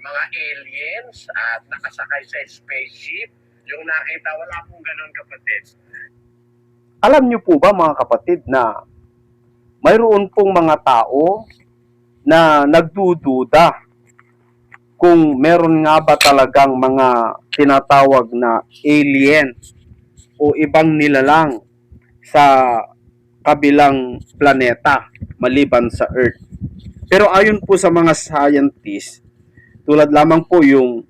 mga aliens at nakasakay sa spaceship. Yung nakita, wala pong ganun, kapatid. Alam niyo po ba mga kapatid na mayroon pong mga tao na nagdududa kung meron nga ba talagang mga tinatawag na alien o ibang nilalang sa kabilang planeta maliban sa Earth. Pero ayon po sa mga scientists, tulad lamang po yung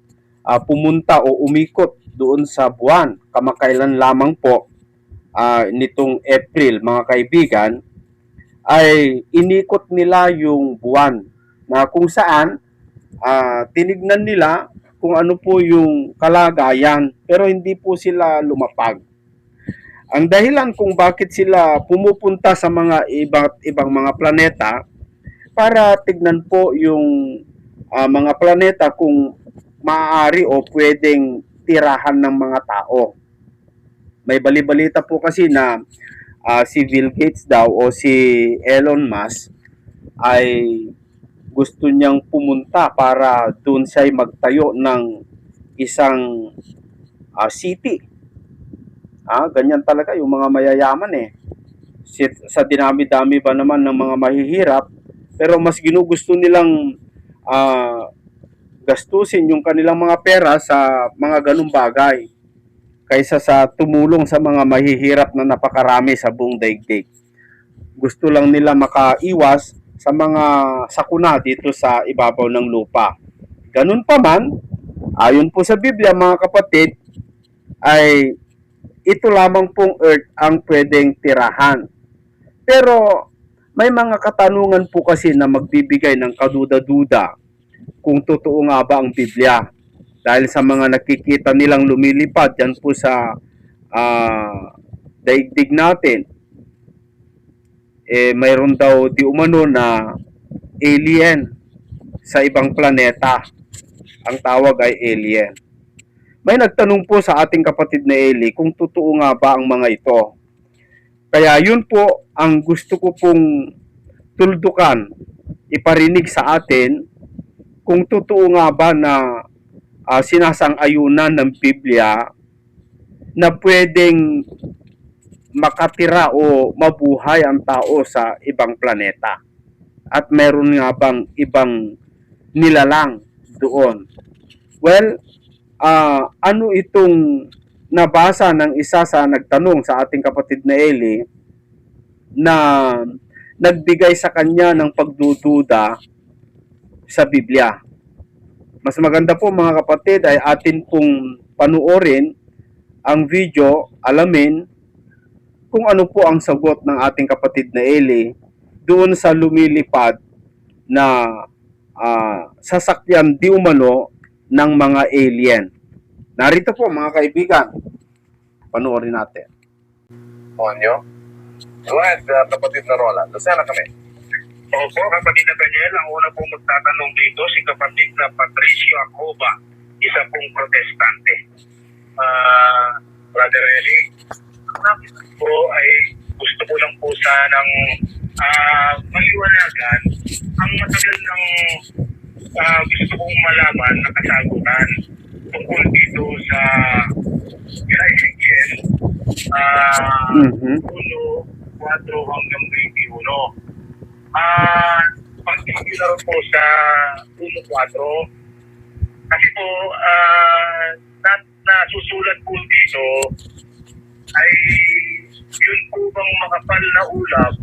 pumunta o umikot doon sa buwan, kamakailan lamang po nitong April, mga kaibigan, ay inikot nila yung buwan na kung saan tinignan nila kung ano po yung kalagayan pero hindi po sila lumapag. Ang dahilan kung bakit sila pumupunta sa mga ibang mga planeta para tignan po yung mga planeta kung maaari o pwedeng tirahan ng mga tao. May balibalita po kasi na si Bill Gates daw o si Elon Musk ay gusto niyang pumunta para doon siya magtayo ng isang city. Ganyan talaga yung mga mayayaman eh. Sa dinami-dami ba naman ng mga mahihirap, pero mas ginugusto nilang gastusin yung kanilang mga pera sa mga ganung bagay kaysa sa tumulong sa mga mahihirap na napakarami sa buong daigdig. Gusto lang nila makaiwas sa mga sakuna dito sa ibabaw ng lupa. Ganun pa man, ayon po sa Biblia mga kapatid, ay ito lamang pong earth ang pwedeng tirahan. Pero may mga katanungan po kasi na magbibigay ng kaduda-duda kung totoo nga ba ang Biblia. Dahil sa mga nakikita nilang lumilipad dyan po sa daigdig natin, mayroon daw di umano na alien sa ibang planeta. Ang tawag ay alien. May nagtanong po sa ating kapatid na Eli kung totoo nga ba ang mga ito. Kaya yun po ang gusto ko pong tuldukan, iparinig sa atin kung totoo nga ba na sinasang-ayunan ng Biblia na pwedeng makatira o mabuhay ang tao sa ibang planeta. At meron nga bang ibang nilalang doon. Well, ano itong nabasa ng isa sa nagtanong sa ating kapatid na Eli na nagbigay sa kanya ng pagdududa sa Biblia. Mas maganda po mga kapatid ay atin pong panuorin ang video, alamin kung ano po ang sagot ng ating kapatid na Eli doon sa lumilipad na sasakyan di umano ng mga alien. Narito po mga kaibigan, panoorin natin. Monyo? Go ahead, kapatid na Roland. Lasana kami. Opo, kapatid na Daniel, ang una pong magtatanong dito, si kapatid na Patricio Acoba, isa pong protestante. Brother Eli, po ay gusto ko lang po sanang maliwanagan ang matagal ng gusto kong malaman na kasagutan tungkol dito sa Ezekiel 1, 4 hanggang 21. Particular po sa 1.4 kasi po nasusulat po dito ay yun po bang makapal na ulap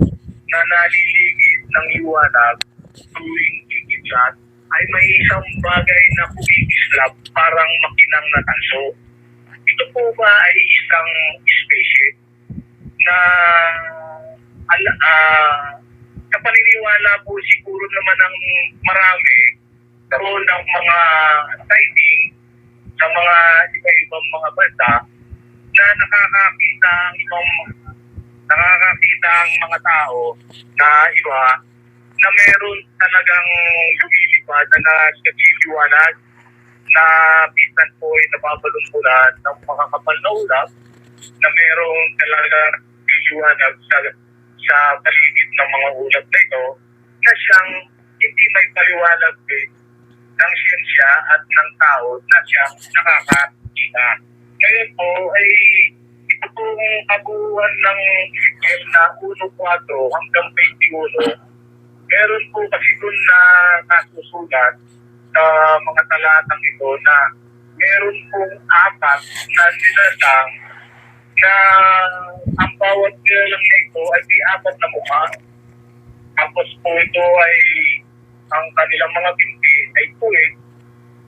na naliligid ng liwanag tuwing kikidlat ay may isang bagay na kumikislap parang makinang na tanso. Ito po ba ay isang spaceship na sa paniniwala po siguro naman ng marami karoon ng mga sighting sa mga iba-ibang mga bansa na nakakakita ang mga tao na iba na meron talagang lumilipad na nagsiliwanag na minsan po ay nababalumbulan ng mga kapal na ulap na meron talagang liliwanag sa paligid ng mga ulap na ito na siyang hindi may paliwanag ng siyensya at ng tao na siyang nakakakita. Ngayon po ay ito pong kabuuan ng Ezekiel na 1:4 hanggang 21. Meron po kasi doon na nasusulat sa mga talatang ito na meron pong 4 na sinasang na ang bawat nilalang na ito ay may 4 na mukha. Tapos po ito ay ang kanilang mga binti ay puwet.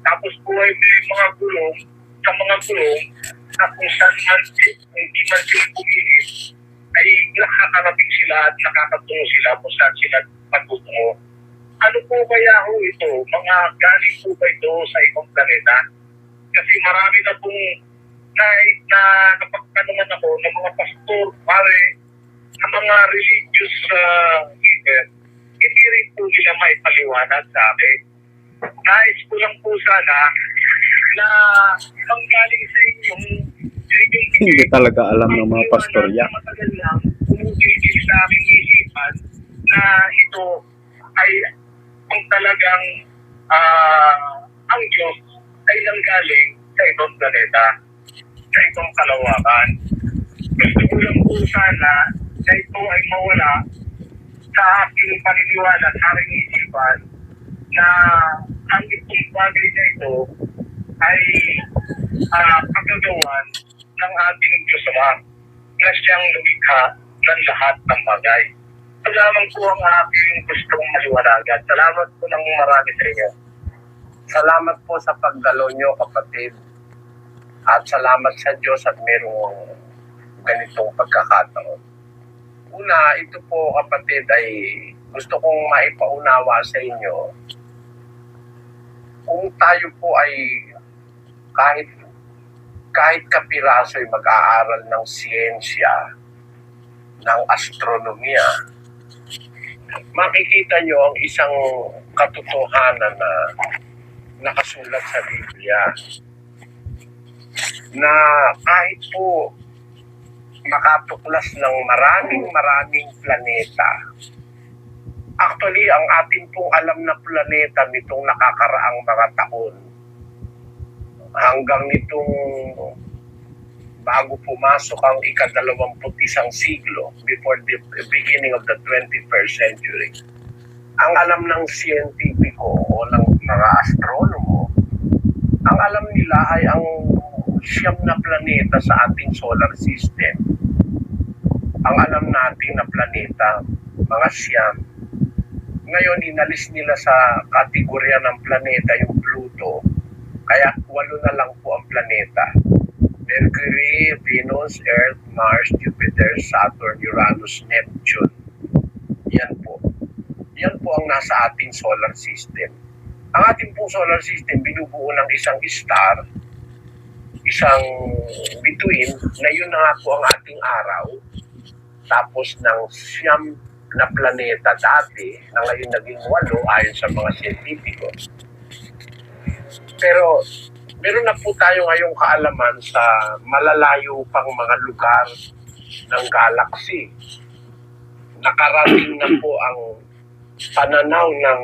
Tapos po ay may mga gulong, sa mga gulong na kung saan man hindi man sila pumihit ay nakakarating sila at nakakatungo sila kung saan sila patutungo. Ano po kaya ho ito? Mga galing po ba ito sa ibang planeta? Kasi marami na pong napagtanungan ako ng mga pastor, pare, ng mga religious leader, hindi rin po nila maipaliwanag sa akin. Nais ko lang po sana na manggaling sa inyong Hindi talaga alam ng mga pastorya. Matagal lang, umugil sa aking isipan na ito ay kung talagang ang Diyos ay nanggaling sa ibang planeta, sa ibang kalawakan. Gusto ko lang po sana na ito ay mawala sa aking paniniwala, sa aking isipan, na ang itong bagay na ito ay kagagawan ng ating Diyos Ama na siyang lumikha ng lahat ng bagay. Ito lamang po ang aking gustong maliwanagan. Salamat po ng marami sa inyo. Salamat po sa pagdalo nyo, kapatid. At salamat sa Diyos at merong ganitong pagkakataon. Una, ito po, kapatid, ay gusto kong maipaunawa sa inyo. Kung tayo po ay kahit kapiraso ay mag-aaral ng siyensya, ng astronomiya, makikita nyo ang isang katotohanan na nakasulat sa Biblia na kahit po makatuklas ng maraming planeta, actually ang atin pong alam na planeta nitong nakakaraang mga taon hanggang nitong bago pumasok ang ika-21 siglo, before the beginning of the 21st century, ang alam ng siyentipiko o ng mga astronomo, ang alam nila ay ang 9 na planeta sa ating solar system. Ang alam natin na planeta, mga 9. Ngayon, inalis nila sa kategorya ng planeta yung Pluto, kaya 8 na lang po ang planeta. Mercury, Venus, Earth, Mars, Jupiter, Saturn, Uranus, Neptune. Yan po. Yan po ang nasa ating solar system. Ang ating pong solar system, binubuo ng isang star, isang bituin, na yun na nga po ang ating araw, tapos ng 9 na planeta dati, na ngayon naging 8 ayon sa mga siyentipiko. Pero meron na po tayo ngayong kaalaman sa malalayo pang mga lugar ng galaxy. Nakarating na po ang pananaw ng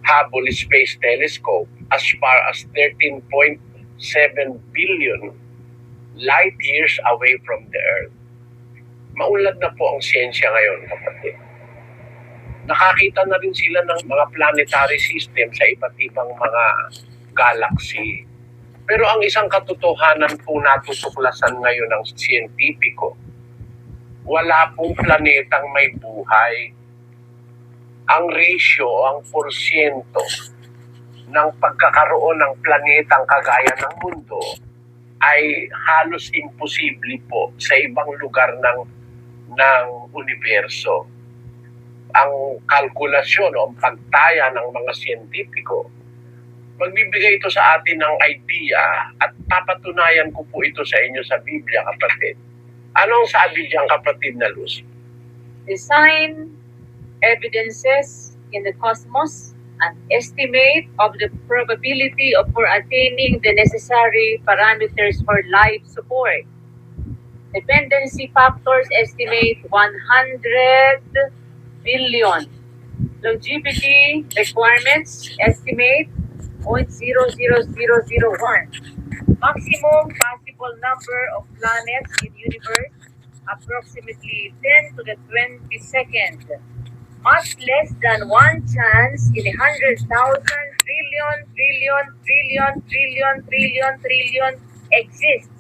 Hubble Space Telescope as far as 13.7 billion light years away from the Earth. Maunlad na po ang siyensya ngayon, kapatid. Nakakita na rin sila ng mga planetary system sa iba't ibang mga galaxy. Pero ang isang katotohanan po natutuklasan ngayon ng siyentipiko, wala pong planetang may buhay. Ang ratio, ang porsyento ng pagkakaroon ng planetang kagaya ng mundo ay halos imposible po sa ibang lugar ng universo. Ang kalkulasyon o ang pagtaya ng mga siyentipiko, magbibigay ito sa atin ng idea at papatunayan ko po ito sa inyo sa Biblia, kapatid. Anong sabi diyan, kapatid na Lucy? Design evidences in the cosmos, an estimate of the probability of for attaining the necessary parameters for life support. Dependency factors estimate 100 billion. Longevity requirements estimate Maximum possible number of planets in universe, approximately 10 to the 22nd. Much less than one chance in 100,000 trillion exists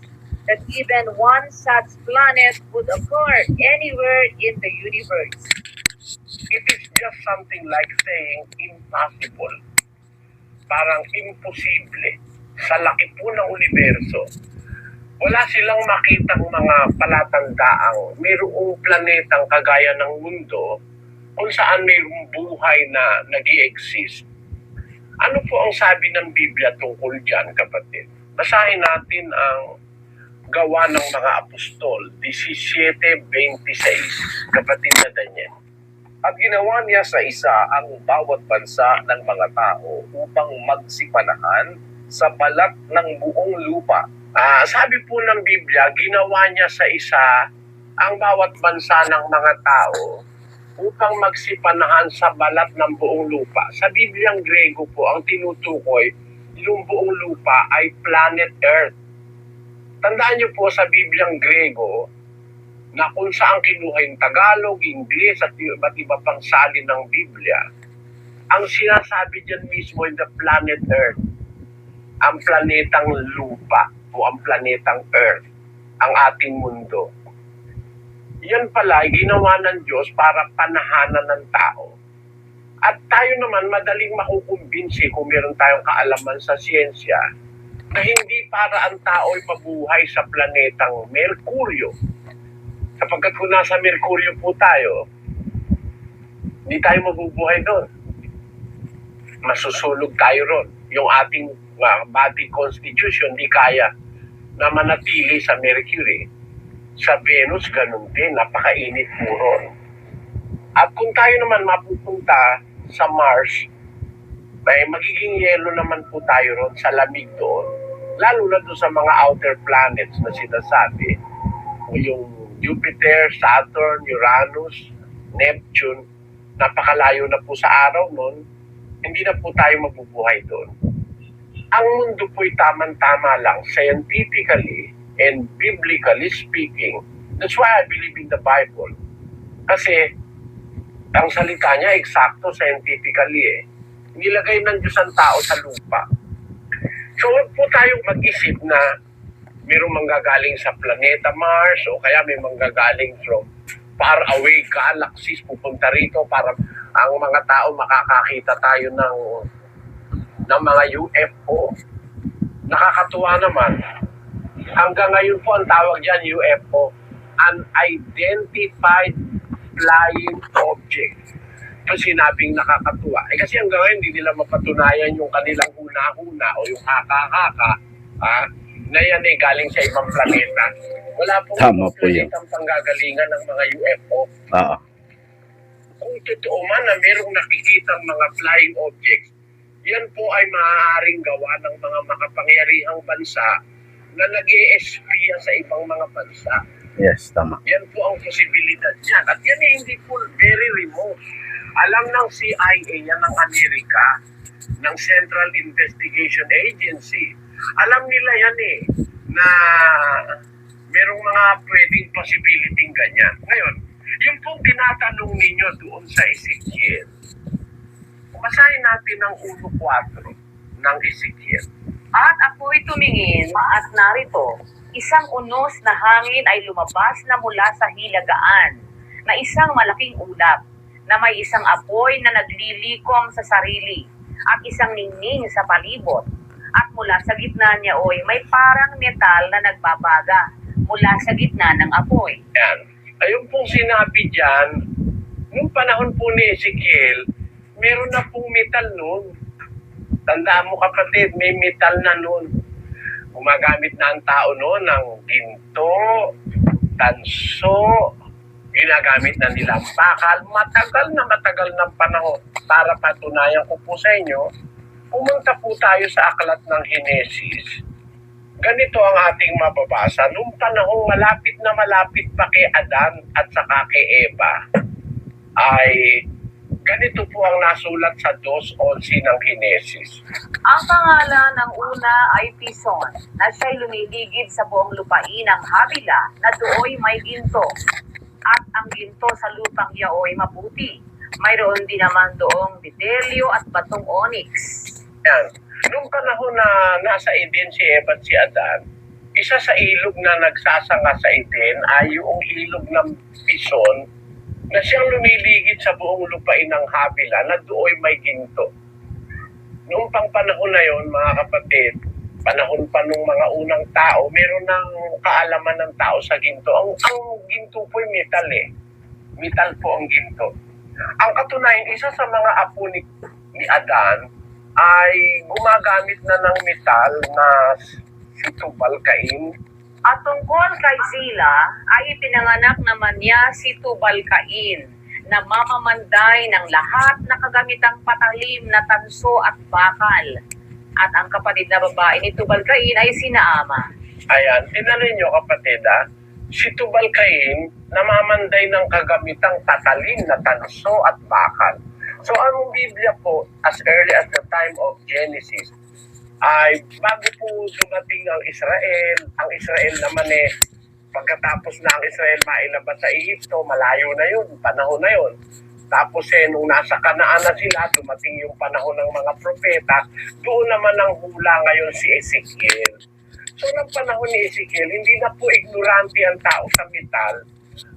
that even one such planet would occur anywhere in the universe. It is just something like saying impossible. Parang imposible. Sa laki po ng universo, wala silang makitang mga palatandaang mayroong planetang kagaya ng mundo kung saan mayroong buhay na nag-i-exist. Ano po ang sabi ng Biblia tungkol dyan, kapatid? Basahin natin ang Gawa ng mga Apostol, 17:26, kapatid na Daniel. At ginawa niya sa isa ang bawat bansa ng mga tao upang magsipanahan sa balat ng buong lupa. Sabi po ng Biblia, ginawa niya sa isa ang bawat bansa ng mga tao upang magsipanahan sa balat ng buong lupa. Sa Bibliang Grego po, ang tinutukoy, yung buong lupa ay planet Earth. Tandaan niyo po sa Bibliang Grego na kung saan kinuha yung Tagalog, Ingles at iba't iba pang salin ng Biblia, ang sinasabi dyan mismo in the planet Earth, ang planetang lupa o ang planetang Earth, ang ating mundo. Yan pala, ginawa ng Diyos para panahanan ng tao. At tayo naman madaling makukumbinsi kung meron tayong kaalaman sa siyensya na hindi para ang tao ay mabuhay sa planetang Merkuryo. Sapagkat kung nasa Merkuryo po tayo, hindi tayo mabubuhay doon. Masusulog tayo ron. Yung ating body constitution di kaya na manatili sa Mercury. Sa Venus, ganun din. Napakainit po ron. At kung tayo naman mapupunta sa Mars, may magiging yelo naman po tayo ron sa lamig doon. Lalo na doon sa mga outer planets na sinasabi. O yung Jupiter, Saturn, Uranus, Neptune, napakalayo na po sa araw noon, hindi na po tayo mabubuhay doon. Ang mundo po'y tamang-tama lang, scientifically and biblically speaking. That's why I believe in the Bible. Kasi, ang salita niya, eksakto scientifically Nilagay ng Diyos ang tao sa lupa. So, huwag po tayong mag-isip na mayroong manggagaling sa planeta Mars o kaya may manggagaling from far away galaxies pupunta rito para ang mga tao makakakita tayo ng mga UFO. Nakakatuwa naman. Hanggang ngayon po ang tawag dyan UFO, Unidentified Flying Object. So sinabing nakakatuwa. Kasi hanggang ngayon hindi nila mapatunayan yung kanilang huna-huna o yung haka-haka na yan galing sa ibang planeta. Wala pong Tama po yun. ang panggagalingan ng mga UFO. Oo. Kung totoo man na mayroong nakikitang mga flying objects, yan po ay maaaring gawa ng mga makapangyarihang bansa na nag-i-espiya sa ibang mga bansa. Yes, tama. Yan po ang posibilidad niyan. At yan hindi po very remote. Alam ng CIA, yan ng Amerika, ng Central Investigation Agency. Alam nila yan na merong mga pwedeng possibility ganyan. Ngayon, yung pong tinatanong ninyo doon sa Ezekiel, basahin natin ang 1:4 ng Ezekiel. At ako'y tumingin at narito, isang unos na hangin ay lumabas na mula sa hilagaan, na isang malaking ulap, na may isang apoy na naglilikom sa sarili, at isang ningning sa palibot. At mula sa gitna niya may parang metal na nagbabaga mula sa gitna ng apoy. Yan. Ayun pong sinabi dyan, nung panahon po ni Ezekiel, meron na pong metal noon. Tandaan mo kapatid, may metal na noon. Gumagamit na ang tao noon ng ginto, tanso, ginagamit na nila ang bakal. Matagal ng panahon. Para patunayan ko po sa inyo, pumunta po tayo sa aklat ng Henesis. Ganito ang ating mababasa. Nung panahong malapit na malapit pa kay Adan at saka kay Eva, ay Ganito po ang nasulat sa 2:11 ng Henesis. Ang pangalan ng una ay Pison, na siya'y lumiligid sa buong lupain ng Habila, na dooy may ginto. At ang ginto sa lupang yaoy maputi. Mayroon din naman doong betelyo at batong onyx. Yan. Noong panahon na nasa Eden si Eva at si Adan, isa sa ilog na nagsasanga sa Eden ay yung ilog ng Pison na siyang lumiligid sa buong lupain ng Habila na dooy may ginto. Noong pang panahon na yon, mga kapatid, panahon pa nung mga unang tao, meron ng kaalaman ng tao sa ginto. Ang ginto po ay metal eh. Metal po ang ginto. Ang katunayan, isa sa mga apo ni Adan ay gumagamit na ng metal na si Tubal-Cain. At tungkol kay Zila, ay ipinanganak naman niya si Tubal-Cain, na mamamanday ng lahat na kagamitang patalim na tanso at bakal. At ang kapatid na babae ni Tubal-Cain ay si Naama. Ayan, tinanin nyo kapatid si Tubal-Cain namamanday ng kagamitang patalim na tanso at bakal. So ang Biblia po, as early as the time of Genesis, ay bago po dumating ang Israel naman pagkatapos na ang Israel mailabas sa Egypto, malayo na yun, panahon na yun. Tapos nung nasa Kanaan na sila, dumating yung panahon ng mga propeta, doon naman ang hula ngayon si Ezekiel. So ng panahon ni Ezekiel, hindi na po ignorante ang tao sa metal.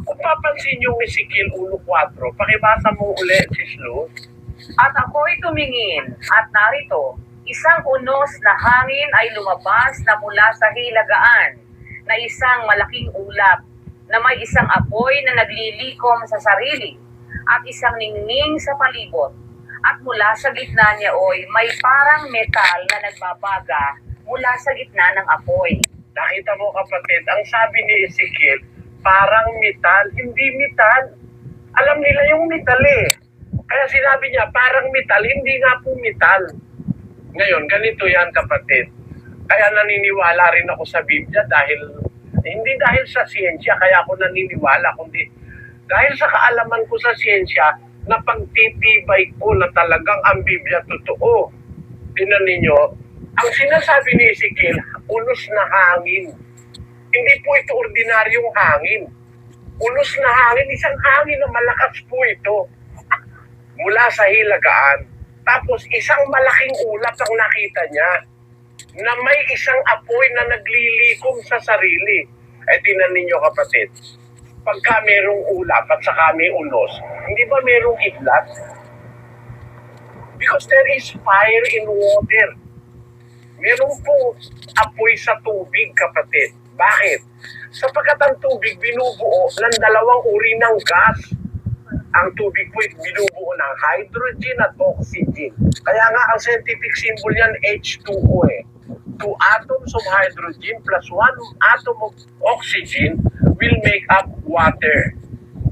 Kung papansin yung Ezekiel 1:4, pakibasa mo ulit, Sis Luz. At ako'y tumingin, at narito, isang unos na hangin ay lumabas na mula sa hilagaan, na isang malaking ulap, na may isang apoy na naglilikom sa sarili, at isang ningning sa palibot. At mula sa gitna niya may parang metal na nagbabaga mula sa gitna ng apoy. Nakita mo kapatid, ang sabi ni Ezekiel, parang metal, hindi metal. Alam nila yung metal eh. Kaya sinabi niya, parang metal, hindi nga po metal. Ngayon, ganito yan kapatid. Kaya naniniwala rin ako sa Biblia hindi dahil sa siyensya, kaya ako naniniwala, kundi dahil sa kaalaman ko sa siyensya, na pagtitibay ko na talagang ang Biblia totoo. Tingnan ninyo, ang sinasabi ni Ezekiel, unos na hangin. Hindi po ito ordinaryong hangin. Unos na hangin, isang hangin na malakas po ito. Mula sa hilagaan. Tapos isang malaking ulap ang nakita niya na may isang apoy na naglilikom sa sarili. Tingnan ninyo kapatid, pagka merong ulap at saka may unos, hindi ba merong kidlat? Because there is fire in water. Meron po apoy sa tubig kapatid. Bakit? Sapagkat ang tubig binubuo ng dalawang uri ng gas. Ang tubig po binubuo ng hydrogen at oxygen. Kaya nga ang scientific symbol yan H2O eh. 2 atoms of hydrogen plus 1 atom of oxygen will make up water.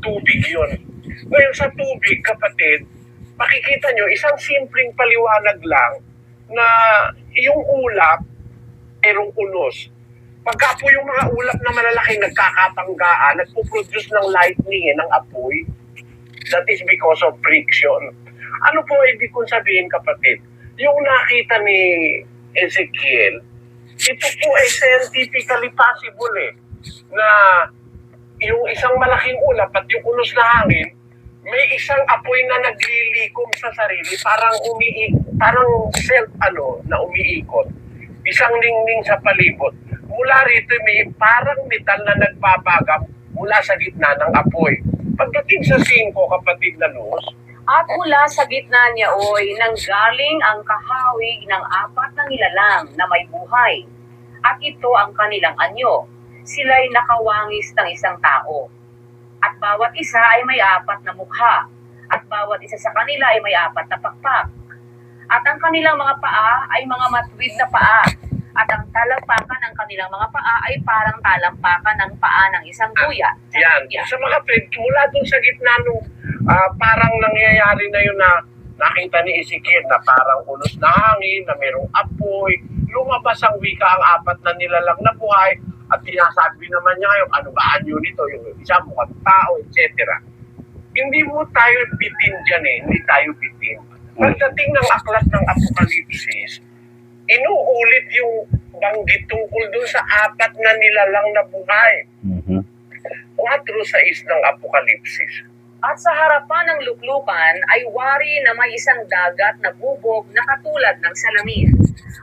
Tubig yun. Ngayon sa tubig kapatid, makikita nyo isang simpleng paliwanag lang na yung ulap merong unos. Pagka po yung mga ulap na malalaki nagkakatanggaan, nagpo-produce ng lightning ng apoy, that is because of friction. Ano po ibig kong sabihin kapatid? Yung nakita ni Ezekiel, ito po ay scientifically possible na yung isang malaking ulap at yung unos na hangin, may isang apoy na naglilikom sa sarili, parang self na umiikot. Isang ningning sa palibot. Mula rito may parang metal na nagbabaga mula sa gitna ng apoy. Pagdating sa 5, kapatid na Luz, At mula sa gitna niya nanggaling ang kahawig ng 4 na nilalang na may buhay. At ito ang kanilang anyo. Sila'y nakawangis ng isang tao. At bawat isa ay may 4 na mukha. At bawat isa sa kanila ay may 4 na pakpak. At ang kanilang mga paa ay mga matuwid na paa. At ang talampakan ng kanilang mga paa ay parang talampakan ng paa ng isang kuya. yan. Sa mga friend, mula dun sa gitna nung parang nangyayari na yun na nakita ni Ezekiel na parang unos na hangin, na merong apoy, lumabas ang wika ang 4 na nilalang na buhay, at sinasabi naman niya yung ano ba anyo nito, yung isa mukhang tao, etc. Hindi mo tayo bitin dyan eh. Hindi tayo bitin. Pagdating ng aklat ng Apokalipsis, inuulit yung banggit tungkol dun sa apat na nilalang na buhay. Mhm. 4:6 ng Apokalipsis. At sa harapan ng luklukan ay wari na may isang dagat na bubog na katulad ng salamin.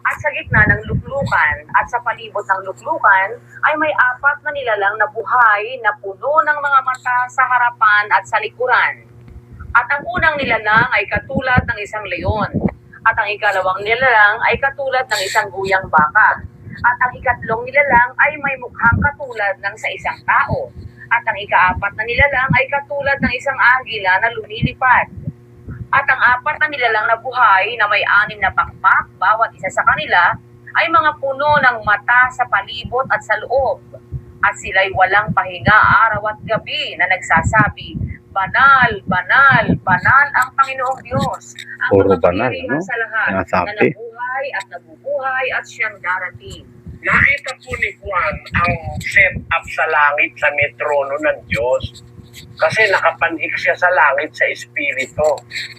At sa gitna ng luklukan at sa palibot ng luklukan ay may apat na nilalang na buhay na puno ng mga mata sa harapan at sa likuran. At ang unang nilalang ay katulad ng isang leon. At ang ikalawang nilalang ay katulad ng isang guyang baka. At ang ikatlong nilalang ay may mukhang katulad ng sa isang tao. At ang ikaapat na nilalang ay katulad ng isang agila na lumilipad. At ang apat na nilalang na buhay na may 6 na pakpak, bawat isa sa kanila, ay mga puno ng mata sa palibot at sa loob. At sila'y walang pahinga araw at gabi na nagsasabi, Banal, banal, banal ang Panginoong Diyos, ang Puro mga banal, kapangyarihan no? sa lahat, Sinasabi. na nabuhay at nabubuhay at siyang darating. Nakita po ni Juan ang set up sa langit sa metrono ng Diyos. Kasi nakapanhik siya sa langit sa Espiritu.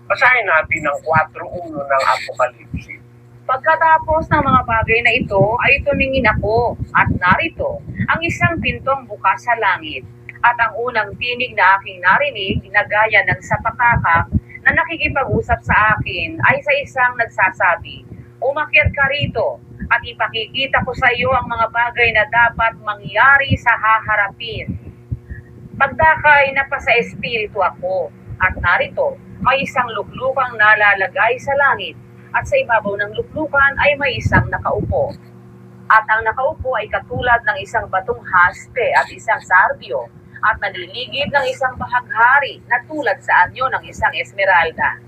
Basahin natin ang 4:1 ng Apokalipsis. Pagkatapos ng mga bagay na ito, ay tumingin ako, at narito, ang isang pintong bukas sa langit. At ang unang tinig na aking narinig, na gaya ng sapakakak, na nakikipag-usap sa akin, ay sa isang nagsasabi, Umakyat ka rito, at ipakikita ko sa iyo ang mga bagay na dapat mangyari sa haharapin. Pagdakay napasa espiritu ako, at narito, may isang luklukang nalalagay sa langit, at sa ibabaw ng luklukan ay may isang nakaupo. At ang nakaupo ay katulad ng isang batong haspe at isang sardyo, at naliligid ng isang bahaghari na tulad sa anyo ng isang esmeralda.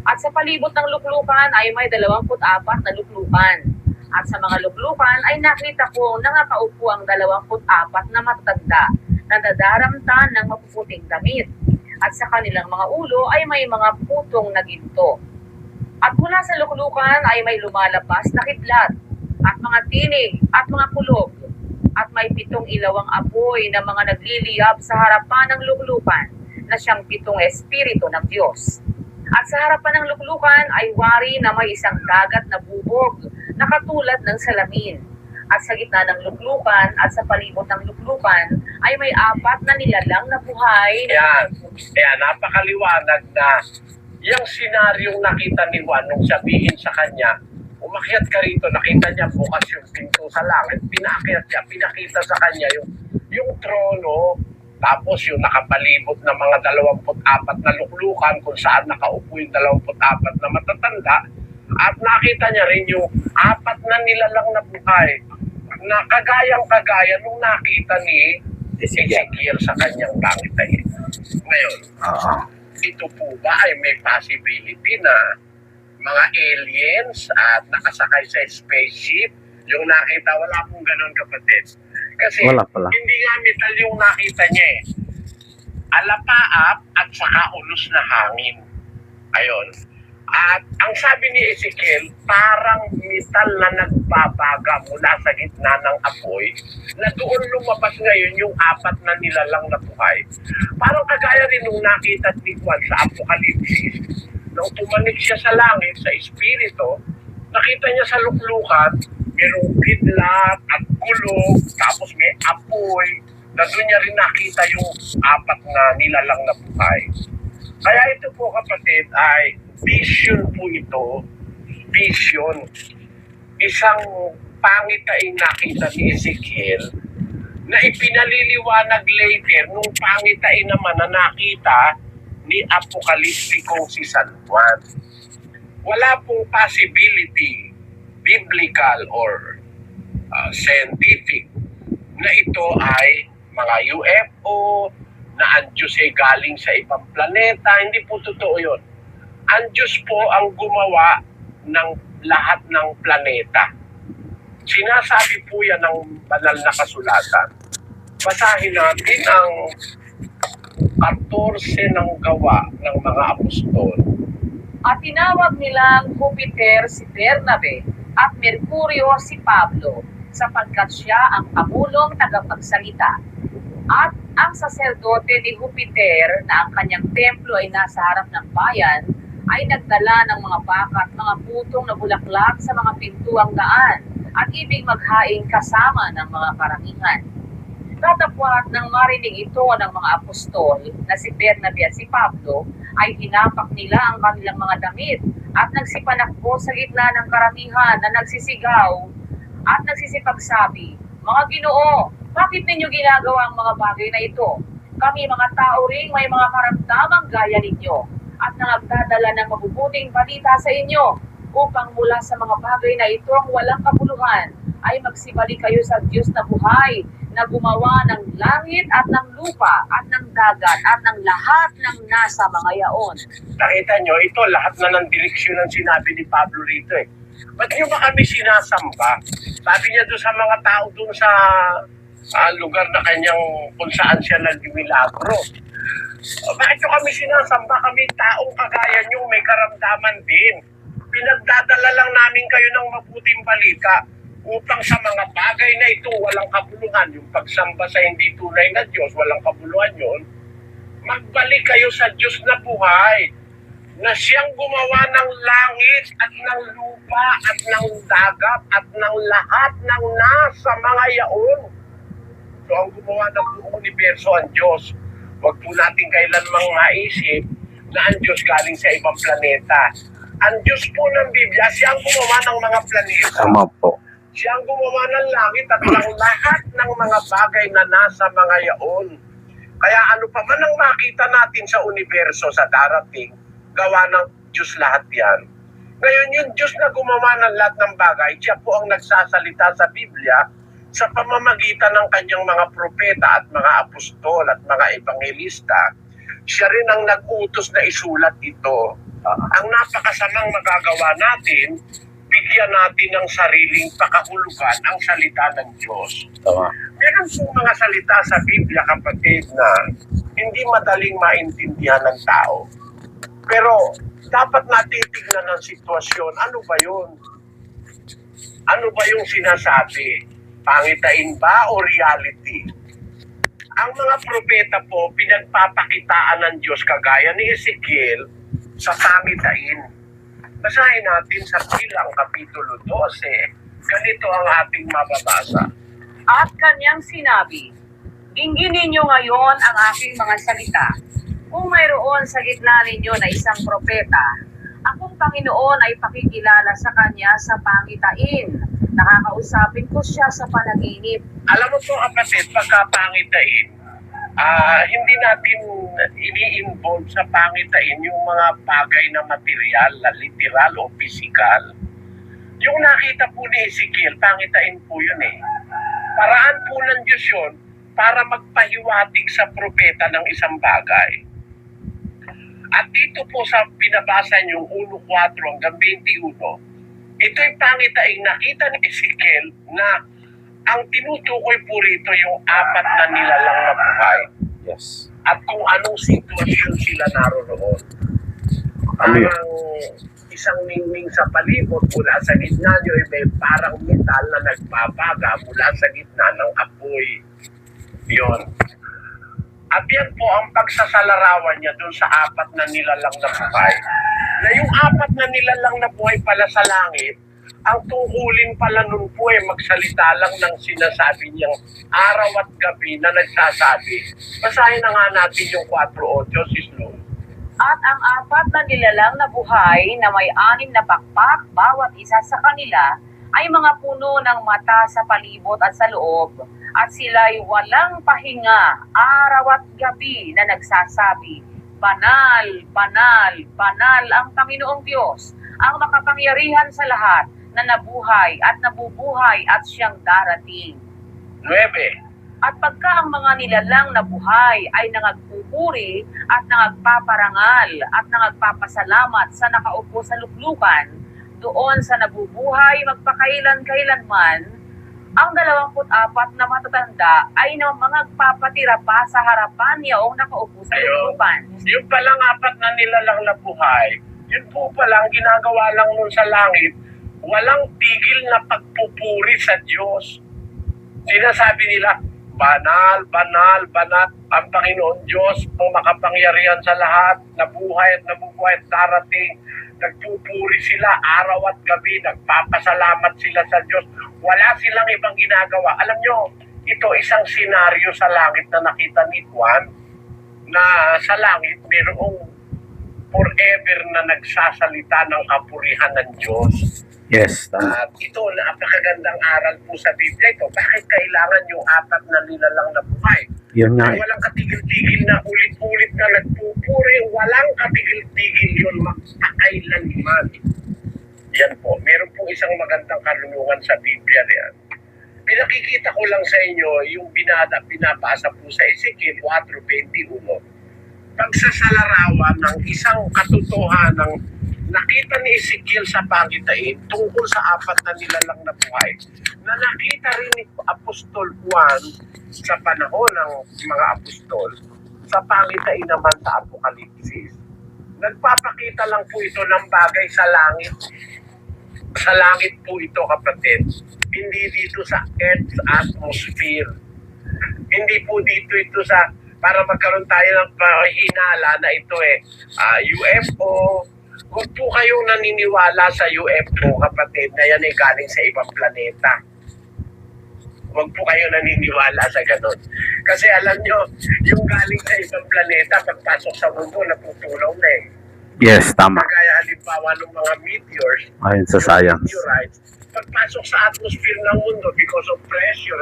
At sa palibot ng luklukan ay may 24 na luklukan. At sa mga luklukan ay nakita ko nakakaupo ang 24 na matatanda na dadaramtan ng mapuputing damit. At sa kanilang mga ulo ay may mga putong na ginto. At mula sa luklukan ay may lumalabas na kidlat, at mga tinig, at mga kulog, at may 7 ilawang apoy na mga nagliliyab sa harapan ng luklukan, na siyang 7 espiritu ng Diyos. At sa harapan ng luklukan ay wari na may isang dagat na bubog na katulad ng salamin. At sa gitna ng luklukan at sa palibot ng luklukan ay may 4 na nilalang na buhay. Kaya napakaliwanag na yung senaryong nakita ni Juan nung sabihin sa kanya, umakyat ka rito, nakita niya bukas yung pinto sa langit, pinaakyat niya, pinakita sa kanya yung trono, tapos yung nakapalibot na mga 24 na luklukan kung saan nakaupo yung 24 na matatanda, at nakita niya rin yung 4 na nilalang na buhay na kagayang-kagaya nung nakita ni Ezekiel sa kanyang langit na ito. Ngayon, ito po ba ay may possibility na mga aliens at nakasakay sa spaceship? Yung nakita, wala pong ganun, kapatid. Kasi Wala pala. hindi nga metal yung nakita niya eh. Alapaap at saka ulos na hangin. Ayun. At ang sabi ni Ezekiel, parang metal na nagbabaga mula sa gitna ng apoy, na doon lumabas ngayon yung 4 na nilalang na buhay. Parang kagaya rin nung nakita ni Juan sa Apokalipsis, nung tumanik siya sa langit, sa espiritu, nakita niya sa luklukan, merong kidlat at kulog, tapos may apoy, na doon niya rin nakita yung 4 na nilalang na buhay. Kaya ito po, kapatid, ay vision po ito. Vision. Isang pangitain nakita ni Ezekiel na ipinaliliwanag later nung pangitain naman na nakita ni Apokaliptikong si San Juan. Wala pong possibility, biblical or scientific, na ito ay mga UFO, na ang Diyos ay galing sa ibang planeta. Hindi po totoo yun. Ang Diyos po ang gumawa ng lahat ng planeta. Sinasabi po yan ng banal na kasulatan. Basahin natin ang 14 ng gawa ng mga apostol. At tinawag nilang Jupiter si Bernabe at Mercurio si Pablo, sapagkat siya ang pamulong tagapagsalita. At Ang saserdote ni Jupiter na ang kanyang templo ay nasa harap ng bayan ay nagdala ng mga baka at mga putong na bulaklak sa mga pintuang daan at ibig maghain kasama ng mga karamihan. Tatapwat ng marinig ito ng mga apostol na si Bernabe at si Pablo ay hinapak nila ang kanilang mga damit at nagsipanakbo sa gitna ng karamihan na nagsisigaw at nagsisipagsabi, "Mga Ginoo, bakit ninyo ginagawa ang mga bagay na ito? Kami mga tao ring may mga karamdamang gaya ninyo at nagdadala ng mabubuting balita sa inyo upang mula sa mga bagay na ito ang walang kabuluhan ay magsibalik kayo sa Diyos na buhay na gumawa ng langit at ng lupa at ng dagat at ng lahat ng nasa mga yaon." Nakita nyo, ito lahat na ng direksyon ang sinabi ni Pablo rito eh. Ba't nyo ba kami sinasamba? Sabi niya doon sa mga tao doon sa lugar na kanyang kung saan siya nagmilagro. Bakit nyo kami sinasamba? Kami taong kagaya nyo, may karamdaman din. Pinagdadala lang namin kayo ng mabuting balita upang sa mga bagay na ito walang kabuluhan. Yung pagsamba sa hindi tunay na Diyos, walang kabuluhan yun. Magbalik kayo sa Diyos na buhay, na siyang gumawa ng langit at ng lupa at ng dagat at ng lahat ng nasa mga yaon. So ang gumawa ng buong universo ang Diyos. Huwag po natin kailanmang maisip na ang Diyos galing sa ibang planeta. Ang Diyos po ng Biblia, siyang gumawa ng mga planeta. Tama po. Siyang gumawa ng langit at ng lahat ng mga bagay na nasa mga yaon. Kaya ano pa man ang makita natin sa universo sa darating, gawa ng Diyos lahat yan. Ngayon yung Diyos na gumawa ng lahat ng bagay, siya po ang nagsasalita sa Biblia sa pamamagitan ng kanyang mga propeta at mga apostol at mga evangelista. Siya rin ang nag-utos na isulat ito. Ang napakasamang magagawa natin, bigyan natin ng sariling pakahulugan ang salita ng Diyos. Tama. Meron pong mga salita sa Biblia, kapatid, na hindi madaling maintindihan ng tao. Pero dapat natin tignan ang sitwasyon. Ano ba yun? Ano ba yung sinasabi? Pangitain ba o reality? Ang mga propeta po, pinagpapakitaan ng Diyos kagaya ni Ezekiel sa pangitain. Basahin natin sa Bilang Kapitulo 12. Ganito ang ating mababasa. At kanyang sinabi, "Dinggin ninyo ngayon ang aking mga salita. Kung mayroon sa gitna ninyo na isang propeta, akong Panginoon ay pakikilala sa kanya sa pangitain. Nakakausapin ko siya sa panaginip." Alam mo po kapatid, pagkapangitain, hindi natin ini-involve sa pangitain yung mga bagay na material, na literal o physical. Yung nakita po ni Ezekiel, pangitain po yun eh. Paraan po ng Diyos yun para magpahiwatig sa propeta ng isang bagay. At dito po sa pinabasa niyong 1:4 hanggang 21, ito'y pangitain nakita ni Ezekiel na ang tinutukoy po rito yung 4 na nilalang na buhay Yes. at kung anong sitwasyon sila naroon. Ano yun? Parang isang ningning sa palibot, mula sa gitna nyo ay may parang metal na nagbabaga mula sa gitna ng apoy. Yun. At yan po ang pagsasalarawan niya dun sa 4 na nilalang na buhay. Na yung 4 na nilalang na buhay pala sa langit, ang tungkulin pala nun po ay magsalita lang ng sinasabi niyang araw at gabi na nagsasabi. Basahin na nga natin yung 4:8, sis Lou. At ang 4 na nilalang na buhay na may 6 na pakpak bawat isa sa kanila ay mga puno ng mata sa palibot at sa loob, at sila'y walang pahinga araw at gabi na nagsasabi, "Banal, banal, banal ang Panginoong Diyos, ang makapangyarihan sa lahat, na nabuhay at nabubuhay at siyang darating." 9. At pagka ang mga nilalang na buhay ay nangagpupuri at nangagpaparangal at nangagpapasalamat sa nakaupo sa luklukan, doon sa nabubuhay magpakailan-kailanman, ang 24 na matatanda ay mangagpapatira pa sa harapan niyaong nakaupo sa luklukan. Yung palang 4 na nilalang na buhay, yun po palang ginagawa lang nun sa langit, walang tigil na pagpupuri sa Diyos. Sinasabi nila, banal, banal, banal ang Panginoon Diyos, ang makapangyarihan sa lahat, nabuhay at darating. Nagpupuri sila araw at gabi, nagpapasalamat sila sa Diyos. Wala silang ibang ginagawa. Alam nyo, ito isang senaryo sa langit na nakita ni Juan, na sa langit mayroong forever na nagsasalita ng kapurihan ng Diyos. Yes, tama. At ito, napakagandang aral po sa Biblia ito. Bakit kailangan yung apat na nilalang na buhay? Yun nga. Walang katigil-tigil na ulit-ulit na nagpupuri. Walang katigil-tigil yun magpakailanman. Yan po. Meron po isang magandang karunungan sa Biblia riyan. Pinakikita ko lang sa inyo yung binabasa po sa Ezekiel 4:21. Pagsasalarawan ng isang katotohanan ng nakita ni Ezekiel sa pangitain tungkol sa apat na nilalang na buhay na nakita rin ni Apostol Juan sa panahon ng mga apostol sa pangitain naman sa Apokalipsis. Nagpapakita lang po ito ng bagay sa langit. Sa langit po ito, kapatid. Hindi dito sa Earth's atmosphere. Hindi po dito sa para magkaroon tayo ng hinala na ito UFO. Huwag po kayong naniniwala sa UFO, kapatid, na yan ay galing sa ibang planeta. Huwag po kayong naniniwala sa ganun. Kasi alam nyo, yung galing sa ibang planeta, pagpasok sa mundo, natutulaw na eh. Yes, tama. Kaya halimbawa ng mga meteors, Ayon sa science. meteorites, pagpasok sa atmosphere ng mundo because of pressure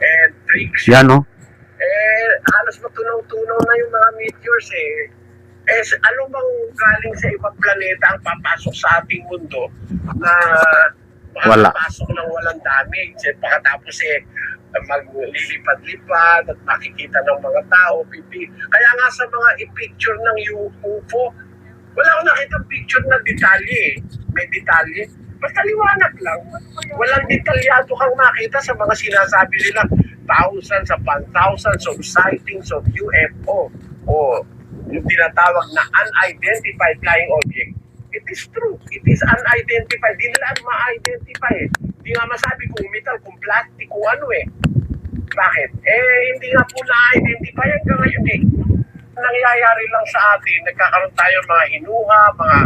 and friction, Yan, no? halos matunaw-tunaw na yung mga meteors eh. Ano bang galing sa ibang planeta ang papasok sa ating mundo na Wala. makapasok ng walang damage? Pagkatapos maglilipad-lipad at makikita ng mga tao. Kaya nga sa mga i-picture ng UFO, wala akong nakita picture na detalye. May detalye. Basta liwanag lang. Walang detalyado kang makita sa mga sinasabi nila. Thousands upon thousands of sightings of UFO o yung tinatawag na unidentified flying object. It is true. It is unidentified. Di nila ma-identify eh. Hindi nga masabi kung metal, kung plastic, kung ano eh. Bakit? Hindi nga po na-identify hanggang ngayon eh. Nangyayari lang sa atin, nagkakaroon tayo ng mga hinuha, mga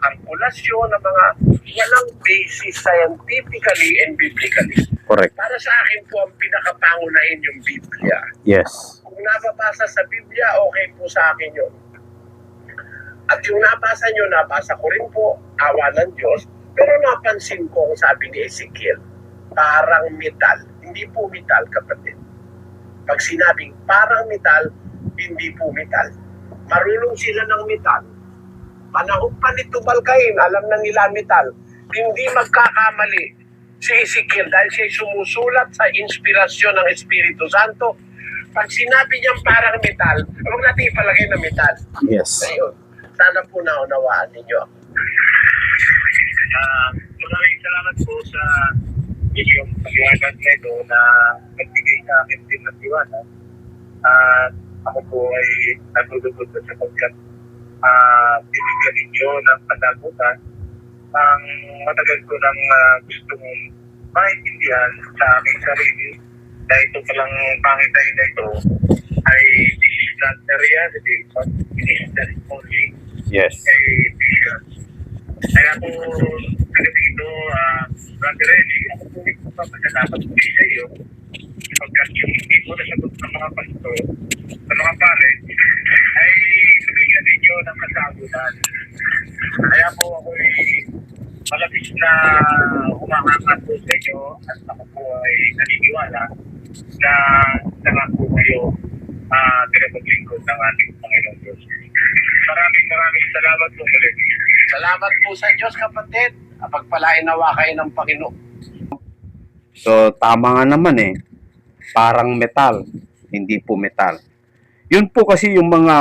kalkulasyon, na mga walang basis scientifically and biblically. Correct. Para sa akin po, ang pinakapangunahin yung Biblia. Yes. Kung nababasa sa Biblia, okay po sa akin yun. At yung nabasa nyo, nabasa ko rin po, awa ng Diyos. Pero napansin ko, kung sabi ni Ezekiel, parang metal. Hindi po metal, kapatid. Pag sinabing parang metal, hindi po metal. Marunong sila ng metal. Panahon pa ni Tubal Cain, alam na nila metal. Hindi magkakamali si Ezekiel dahil siya sumusulat sa inspirasyon ng Espiritu Santo. Pag sinabi niyang parang metal, huwag natin ipalagay na metal. Yes. Ayun. Sana po naunawaan ninyo ako. Maraming salamat po sa inyong pag-iwanan nito na nagbigay sa akin din ng liwanag. Ako po ay nagulugod sa sapagkat binigyan ninyo ng panagutan ang matagal ko nang gustong maintindihan sa aking sarili na ito palang pangitay na ito ay this is not a reality but it is only Yes. a vision. Kaya po dito, Brother Reggie, ako po ipapasalamat po sa iyo sapagkat yung hindi po nasagot ng mga pastor sa mga pare ay nabigyan ninyo ng kasagutan. Kaya po ako ay malabis na humahangat po sa inyo at ako po ay naniniwala na nangako kayo pinapaglingkod ng ating Panginoon Diyos. Maraming salamat po muli. Salamat po sa Diyos, kapatid. Pagpalain nawa kayo ng Panginoon. So, tama nga naman eh. Parang metal, hindi po metal. Yun po kasi yung mga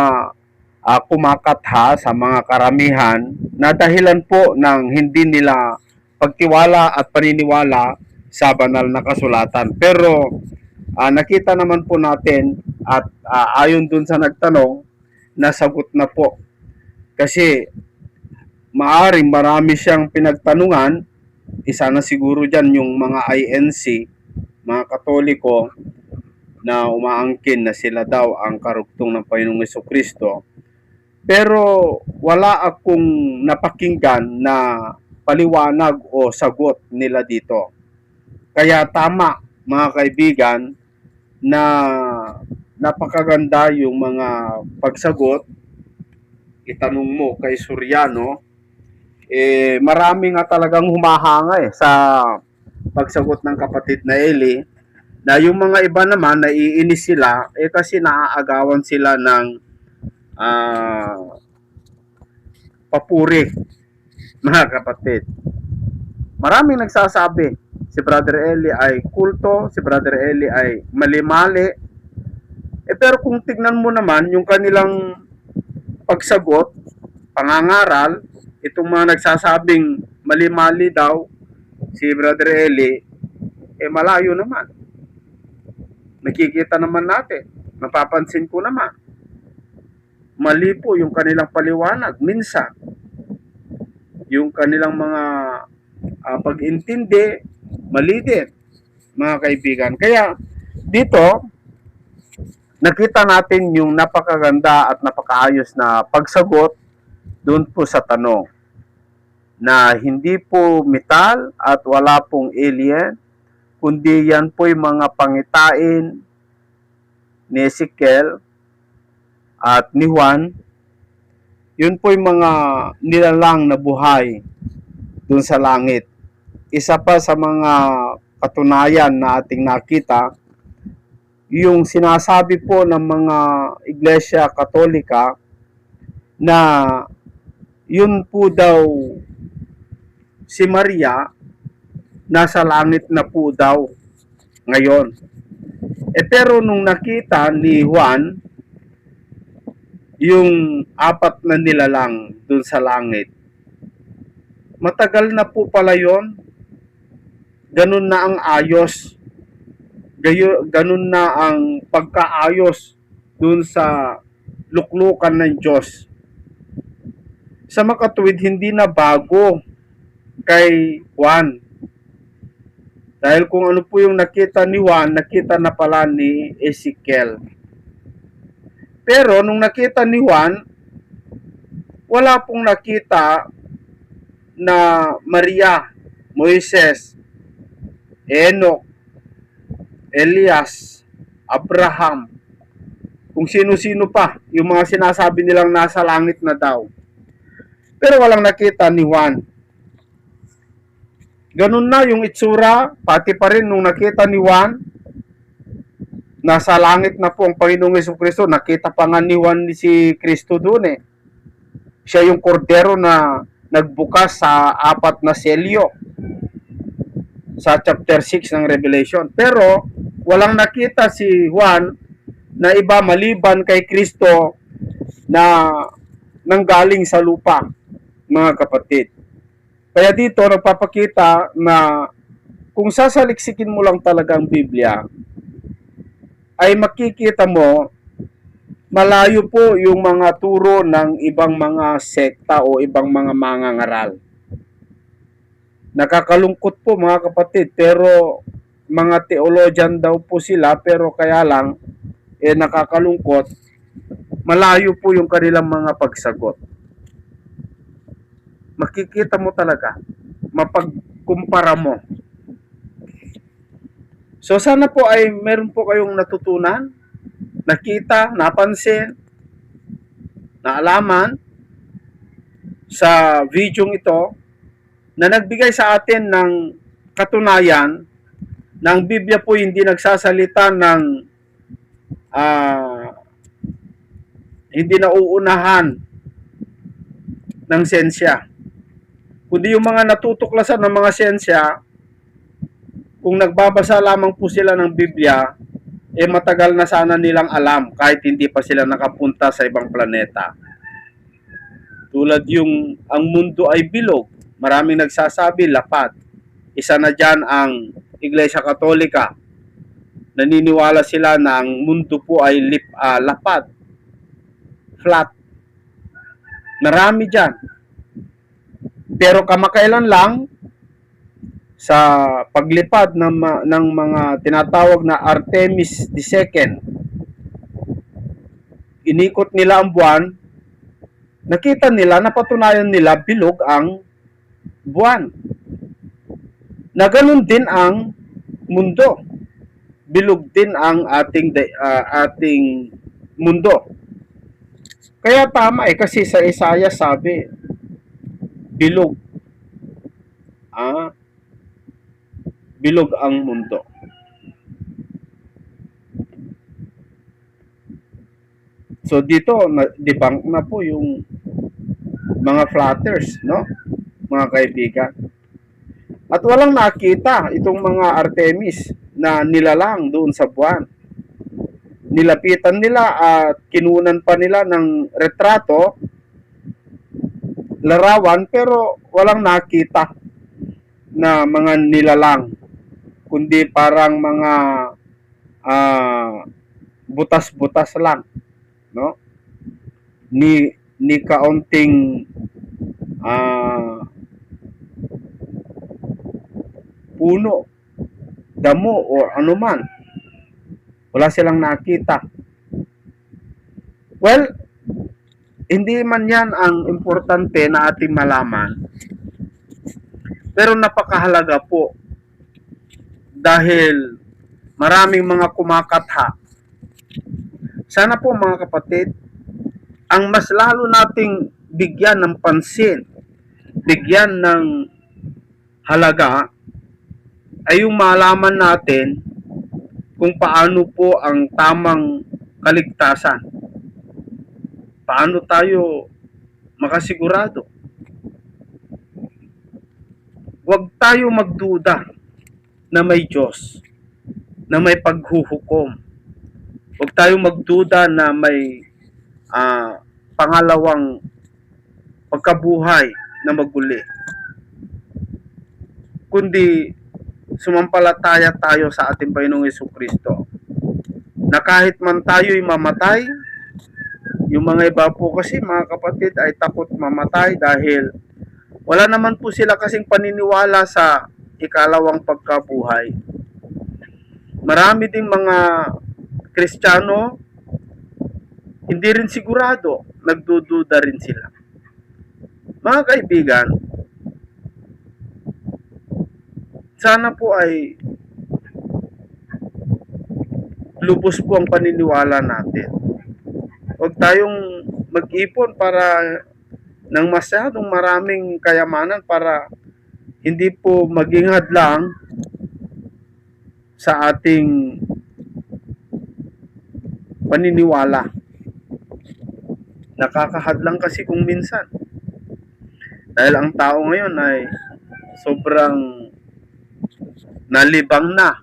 kumakatha sa mga karamihan na dahilan po ng hindi nila pagtiwala at paniniwala sa banal na kasulatan. Pero nakita naman po natin at ayon dun sa nagtanong, nasagot na po. Kasi maaring marami siyang pinagtanungan, isa na siguro dyan yung mga INC, mga Katoliko, na umaangkin na sila daw ang karugtong ng Panginoong Jesucristo. Pero wala akong napakinggan na paliwanag o sagot nila dito. Kaya tama, mga kaibigan, na napakaganda yung mga pagsagot. Itanong mo kay Soriano, marami nga talagang humahanga sa pagsagot ng kapatid na Eli, na yung mga iba naman naiinis sila kasi naaagawan sila ng papuri, mga kapatid. Maraming nagsasabi si Brother Eli ay kulto, si Brother Eli ay mali-mali. Pero kung tignan mo naman yung kanilang pagsagot, pangangaral, itong mga nagsasabing mali-mali daw si Brother Eli, malayo naman. Nakikita naman natin, napapansin ko naman. Mali po yung kanilang paliwanag. Minsan, yung kanilang mga pag-intindi, mali din, mga kaibigan. Kaya, dito, nakita natin yung napakaganda at napakaayos na pagsagot doon po sa tanong na hindi po metal at wala pong alien, kundi yan po yung mga pangitain ni Ezekiel at ni Juan. Yun po yung mga nilalang na buhay doon sa langit. Isa pa sa mga katunayan na ating nakita, yung sinasabi po ng mga Iglesia Katolika na yun po daw si Maria nasa langit na po daw ngayon. Pero nung nakita ni Juan yung apat na nilalang dun sa langit, matagal na po pala yon. Ganun na ang ayos. Ganun na ang pagkaayos dun sa luklukan ng Diyos. Sa makatuwid, hindi na bago kay Juan. Dahil kung ano po yung nakita ni Juan, nakita na pala ni Ezekiel. Pero nung nakita ni Juan, wala pong nakita na Maria, Moises, Enoch, Elias, Abraham, kung sino-sino pa, yung mga sinasabi nilang nasa langit na daw. Pero walang nakita ni Juan. Ganun na yung itsura, pati pa rin nung nakita ni Juan, nasa langit na po ang Panginoong Jesucristo. Nakita pa nga ni Juan si Kristo doon Siya yung kordero na nagbukas sa 4 na selyo sa chapter 6 ng Revelation. Pero walang nakita si Juan na iba maliban kay Kristo na nanggaling sa lupa, mga kapatid. Kaya dito nagpapakita na kung sasaliksikin mo lang talaga ang Biblia, ay makikita mo malayo po yung mga turo ng ibang mga sekta o ibang mga mangangaral. Nakakalungkot po, mga kapatid, pero mga theologian daw po sila, pero kaya lang nakakalungkot, malayo po yung kanilang mga pagsagot. Makikita mo talaga, mapagkumpara mo. So sana po ay meron po kayong natutunan, nakita, napansin, naalaman sa video ito na nagbigay sa atin ng katunayan na ang Biblia po hindi nagsasalita ng hindi nauunahan ng siyensya. Kundi yung mga natutuklasan ng mga siyensya, kung nagbabasa lamang po sila ng Biblia, matagal na sana nilang alam kahit hindi pa sila nakapunta sa ibang planeta. Tulad yung ang mundo ay bilog, maraming nagsasabi lapad. Isa na dyan ang Iglesia Katolika. Naniniwala sila na ang mundo po ay lapad, flat. Marami dyan. Pero kamakailan lang, sa paglipad ng mga tinatawag na Artemis II. Inikot nila ang buwan, nakita nila, napatunayan nila bilog ang buwan. Na ganun din ang mundo. Bilog din ang ating mundo. Kaya tama kasi sa Isaiah sabi, bilog. Bilog ang mundo. So dito, debunk na po yung mga flatters, no? Mga kaibigan. At walang nakita itong mga Artemis na nilalang doon sa buwan. Nilapitan nila at kinunan pa nila ng retrato, larawan, pero walang nakita na mga nilalang, kundi parang mga butas-butas lang, no? Ni kaunting puno, damo o anuman. Wala silang nakita. Well, hindi man yan ang importante na ating malaman. Pero napakahalaga po dahil maraming mga kumakatha. Sana po mga kapatid, ang mas lalo nating bigyan ng pansin, bigyan ng halaga, ay yung malaman natin kung paano po ang tamang kaligtasan. Paano tayo makasigurado? Huwag tayo magduda na may Diyos, na may paghuhukom. Huwag tayo magduda na may pangalawang pagkabuhay na maguli. Kundi sumampalataya tayo sa ating Panginoong Jesucristo na kahit man tayo'y mamatay, yung mga iba po kasi mga kapatid ay takot mamatay dahil wala naman po sila kasing paniniwala sa ikalawang pagkabuhay. Marami ding mga Kristiyano hindi rin sigurado, nagdududa rin sila. Mga kaibigan, sana po ay lubos po ang paniniwala natin. Huwag tayong mag-ipon para ng masyadong maraming kayamanan para hindi po maging hadlang sa ating paniniwala. Nakakahadlang kasi kung minsan. Dahil ang tao ngayon ay sobrang nalibang na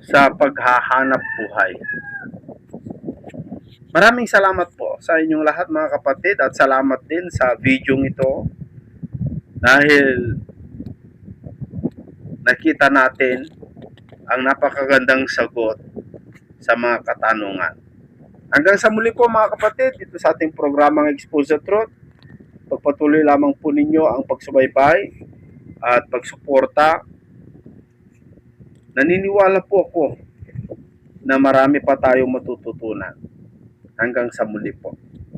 sa paghahanap buhay. Maraming salamat po sa inyong lahat mga kapatid at salamat din sa video ito dahil nakita natin ang napakagandang sagot sa mga katanungan. Hanggang sa muli po mga kapatid, dito sa ating programang Expose the Truth. Pagpatuloy lamang po ninyo ang pagsubaybay at pagsuporta. Naniniwala po ako na marami pa tayong matututunan. Hanggang sa muli po.